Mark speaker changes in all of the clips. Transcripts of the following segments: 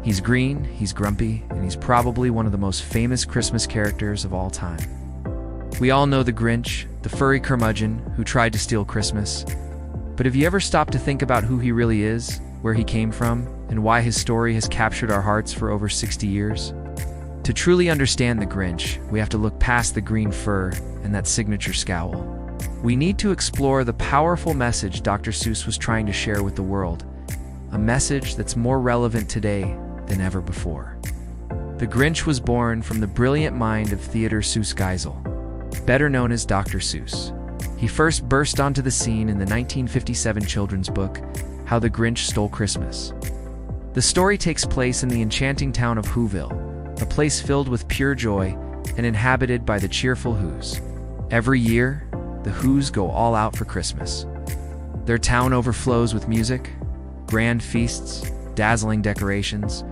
Speaker 1: He's green, he's grumpy, and he's probably one of the most famous Christmas characters of all time. We all know the Grinch, the furry curmudgeon who tried to steal Christmas. But have you ever stopped to think about who he really is, where he came from, and why his story has captured our hearts for over 60 years? To truly understand the Grinch, we have to look past the green fur and that signature scowl. We need to explore the powerful message Dr. Seuss was trying to share with the world, a message that's more relevant today than ever before. The Grinch was born from the brilliant mind of Theodor Seuss Geisel, better known as Dr. Seuss. He first burst onto the scene in the 1957 children's book, How the Grinch Stole Christmas. The story takes place in the enchanting town of Whoville, a place filled with pure joy and inhabited by the cheerful Whos. Every year, the Whos go all out for Christmas. Their town overflows with music, grand feasts, dazzling decorations,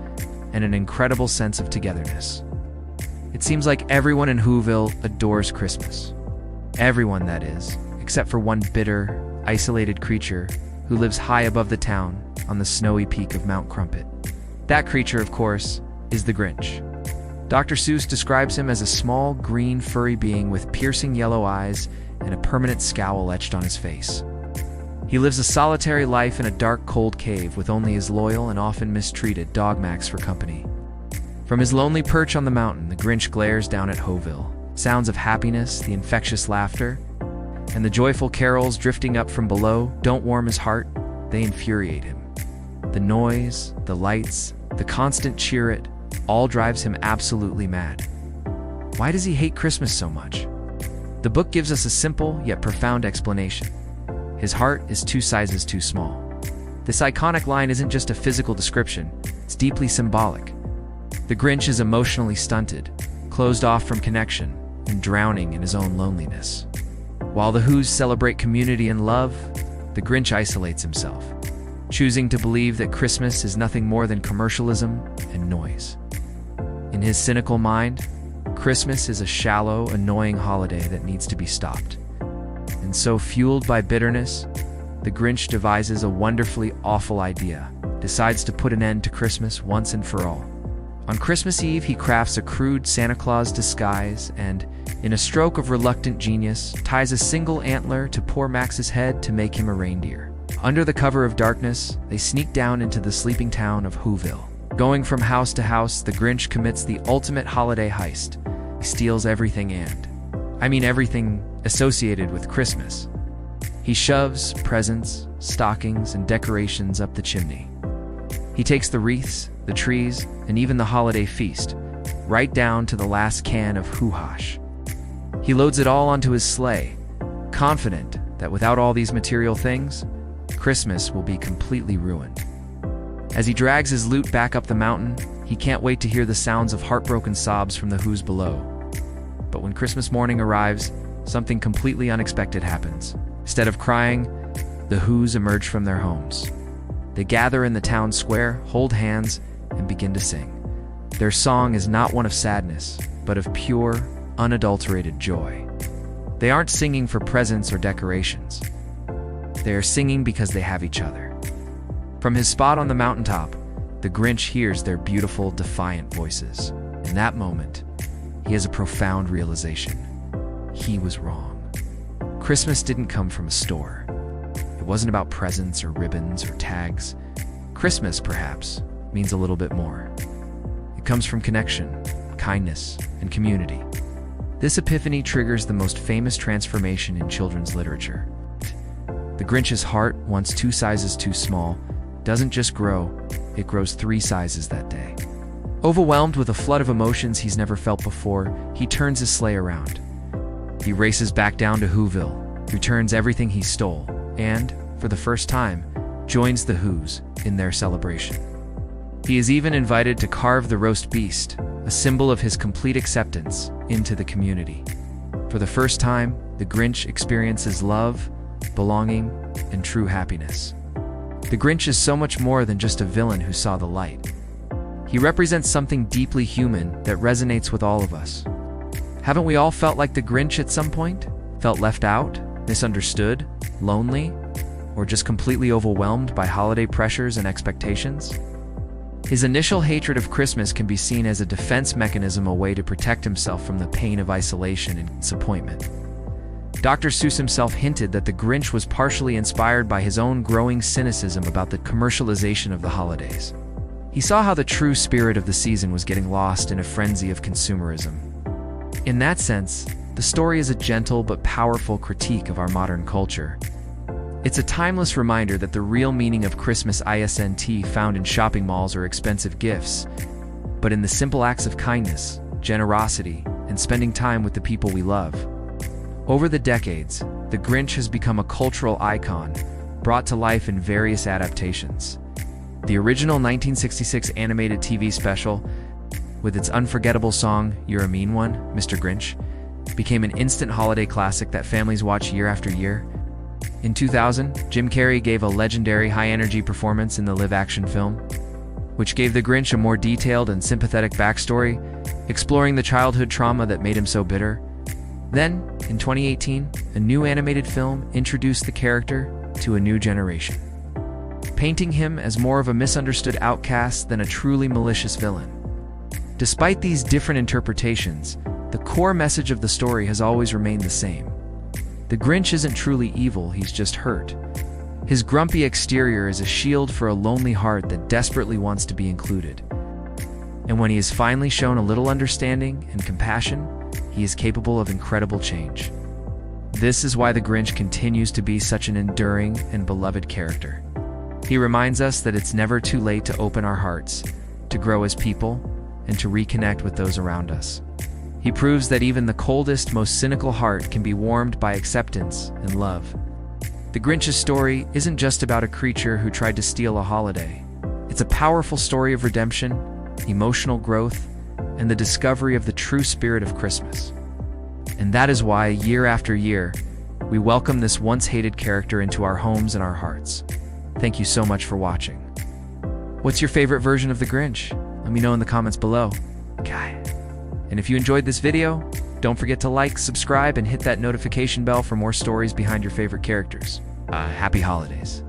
Speaker 1: and an incredible sense of togetherness. It seems like everyone in Whoville adores Christmas. Everyone, that is, except for one bitter, isolated creature who lives high above the town on the snowy peak of Mount Crumpet. That creature, of course, is the Grinch. Dr. Seuss describes him as a small, green, furry being with piercing yellow eyes and a permanent scowl etched on his face. He lives a solitary life in a dark, cold cave with only his loyal and often mistreated dog Max for company. From his lonely perch on the mountain, the Grinch glares down at Whoville. Sounds of happiness, the infectious laughter, and the joyful carols drifting up from below don't warm his heart, they infuriate him. The noise, the lights, the constant cheer it, all drives him absolutely mad. Why does he hate Christmas so much? The book gives us a simple yet profound explanation. His heart is 2 sizes too small. This iconic line isn't just a physical description, it's deeply symbolic. The Grinch is emotionally stunted, closed off from connection, and drowning in his own loneliness. While the Whos celebrate community and love, the Grinch isolates himself, choosing to believe that Christmas is nothing more than commercialism and noise. In his cynical mind, Christmas is a shallow, annoying holiday that needs to be stopped. And so, fueled by bitterness, the Grinch devises a wonderfully awful idea, decides to put an end to Christmas once and for all. On Christmas Eve, he crafts a crude Santa Claus disguise and, in a stroke of reluctant genius, ties a single antler to poor Max's head to make him a reindeer. Under the cover of darkness, they sneak down into the sleeping town of Whoville. Going from house to house, the Grinch commits the ultimate holiday heist. He steals everything everything associated with Christmas. He shoves presents, stockings, and decorations up the chimney. He takes the wreaths, the trees, and even the holiday feast, right down to the last can of hoo-hash. He loads it all onto his sleigh, confident that without all these material things, Christmas will be completely ruined. As he drags his loot back up the mountain, he can't wait to hear the sounds of heartbroken sobs from the Whos below. But when Christmas morning arrives, something completely unexpected happens. Instead of crying, the Whos emerge from their homes. They gather in the town square, hold hands, and begin to sing. Their song is not one of sadness, but of pure, unadulterated joy. They aren't singing for presents or decorations. They are singing because they have each other. From his spot on the mountaintop, the Grinch hears their beautiful, defiant voices. In that moment, he has a profound realization. He was wrong. Christmas didn't come from a store. It wasn't about presents or ribbons or tags. Christmas, perhaps, means a little bit more. It comes from connection, kindness, and community. This epiphany triggers the most famous transformation in children's literature. The Grinch's heart, once 2 sizes too small, doesn't just grow, it grows 3 sizes that day. Overwhelmed with a flood of emotions he's never felt before, he turns his sleigh around. He races back down to Whoville, returns everything he stole, and, for the first time, joins the Whos in their celebration. He is even invited to carve the roast beast, a symbol of his complete acceptance, into the community. For the first time, the Grinch experiences love, belonging, and true happiness. The Grinch is so much more than just a villain who saw the light. He represents something deeply human that resonates with all of us. Haven't we all felt like the Grinch at some point? Felt left out, misunderstood, lonely, or just completely overwhelmed by holiday pressures and expectations? His initial hatred of Christmas can be seen as a defense mechanism, a way to protect himself from the pain of isolation and disappointment. Dr. Seuss himself hinted that the Grinch was partially inspired by his own growing cynicism about the commercialization of the holidays. He saw how the true spirit of the season was getting lost in a frenzy of consumerism. In that sense, the story is a gentle but powerful critique of our modern culture. It's a timeless reminder that the real meaning of Christmas isn't found in shopping malls or expensive gifts, but in the simple acts of kindness, generosity, and spending time with the people we love. Over the decades, the Grinch has become a cultural icon, brought to life in various adaptations. The original 1966 animated TV special, with its unforgettable song, "You're a Mean One, Mr. Grinch," became an instant holiday classic that families watch year after year. In 2000, Jim Carrey gave a legendary high-energy performance in the live-action film, which gave the Grinch a more detailed and sympathetic backstory, exploring the childhood trauma that made him so bitter. Then, in 2018, a new animated film introduced the character to a new generation, painting him as more of a misunderstood outcast than a truly malicious villain. Despite these different interpretations, the core message of the story has always remained the same. The Grinch isn't truly evil, he's just hurt. His grumpy exterior is a shield for a lonely heart that desperately wants to be included. And when he is finally shown a little understanding and compassion, he is capable of incredible change. This is why the Grinch continues to be such an enduring and beloved character. He reminds us that it's never too late to open our hearts, to grow as people, and to reconnect with those around us. He proves that even the coldest, most cynical heart can be warmed by acceptance and love. The Grinch's story isn't just about a creature who tried to steal a holiday. It's a powerful story of redemption, emotional growth, and the discovery of the true spirit of Christmas. And that is why, year after year, we welcome this once-hated character into our homes and our hearts. Thank you so much for watching. What's your favorite version of the Grinch? Let me know in the comments below. And if you enjoyed this video, don't forget to like, subscribe, and hit that notification bell for more stories behind your favorite characters. Happy holidays.